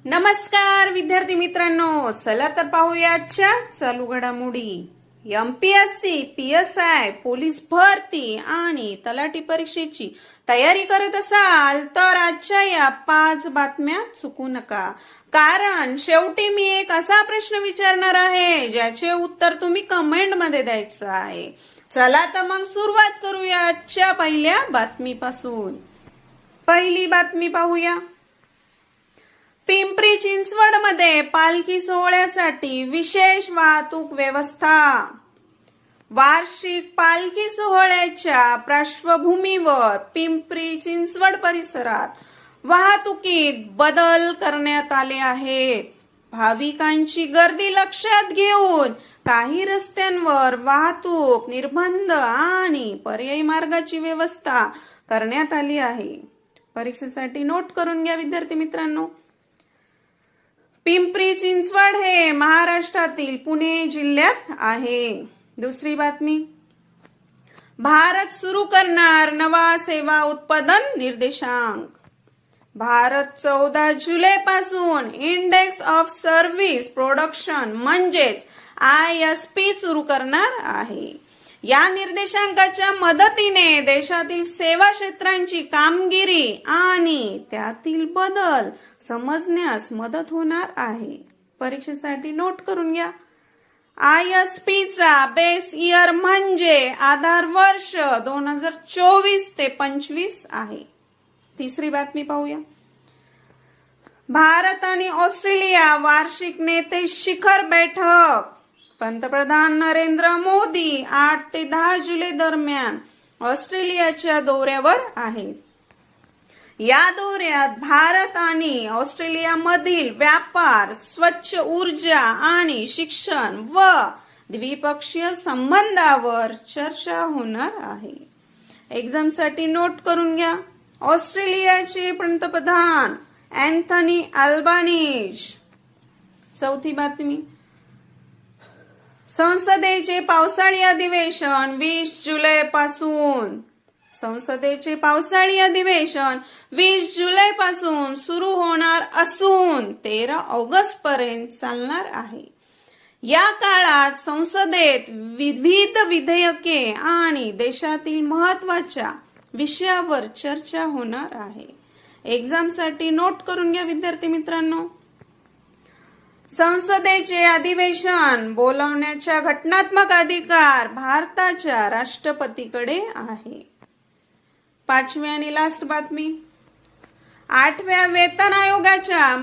नमस्कार विद्यार्थी मित्रांनो, चला तर पाहूया आजच्या चालू घडामोडी. एमपीएससी, पीएसआय, पोलीस भरती आणि तलाठी परीक्षेची तयारी करत असाल तर आजच्या या 5 बातम्या चुकू नका. कारण शेवटी मी एक असा प्रश्न विचारणार आहे ज्याचे उत्तर तुम्ही कमेंट मध्ये द्यायचं आहे. चला तर मग सुरुवात करूया आजच्या पहिल्या बातमीपासून. पहिली बातमी पाहूया. पिंपरी चिंचवड मध्ये पालखी सोहळ्यासाठी विशेष वाहतूक व्यवस्था. वार्षिक पालखी सोहळ्याच्या पार्श्वभूमीवर पिंपरी चिंचवड परिसरात वाहतुकीत बदल करण्यात आले आहेत. भाविकांची गर्दी लक्षात घेऊन काही रस्त्यांवर वाहतूक निर्बंध आणि पर्यायी मार्गाची व्यवस्था करण्यात आली आहे. परीक्षेसाठी नोट करून घ्या विद्यार्थी मित्रांनो. पिंपरी चिंचवड हे महाराष्ट्रातील पुणे जिल्ह्यात आहे. दुसरी बातमी. भारत सुरू करणार नवा सेवा उत्पादन निर्देशांक. भारत 14 जुलै पासून इंडेक्स ऑफ सर्व्हिस प्रोडक्शन म्हणजेच ISP सुरू करणार आहे. या निर्देशांकाच्या मदतीने देशातील सेवा क्षेत्रांची कामगिरी आणि त्यातील बदल समजण्यास मदत होणार आहे. परीक्षेसाठी नोट करून घ्या. ISP चा बेस इयर म्हणजे आधार वर्ष 2024 ते 25 आहे. तिसरी बातमी पाहूया. भारत आणि ऑस्ट्रेलिया वार्षिक नेते शिखर बैठक. पंतप्रधान नरेंद्र मोदी 8 ते 10 जुलै दरम्यान ऑस्ट्रेलियाच्या दौऱ्यावर आहेत. या दौऱ्यात भारत आणि ऑस्ट्रेलियामधील व्यापार, स्वच्छ ऊर्जा आणि शिक्षण व द्विपक्षीय संबंधावर चर्चा होणार आहे. एक्झामसाठी नोट करून घ्या. ऑस्ट्रेलियाचे पंतप्रधान अँथनी अल्बानीज. चौथी बातमी. संसदेचे पावसाळी अधिवेशन 20 जुलै पासून. संसदेचे पावसाळी अधिवेशन 20 जुलै पासून सुरू होणार असून 13 ऑगस्ट पर्यंत चालणार आहे. या काळात संसदेत विविध विधेयके आणि देशातील महत्त्वाच्या विषयावर चर्चा होणार आहे. एक्झामसाठी नोट करून घ्या विद्यार्थी मित्रांनो. संसदेचे अधिवेशन बोलावण्याचा घटनात्मक अधिकार भारताच्या राष्ट्रपतीकडे आहे. पाचवी आणि लास्ट बातमी. 8व्या वेतन आयोगाच्या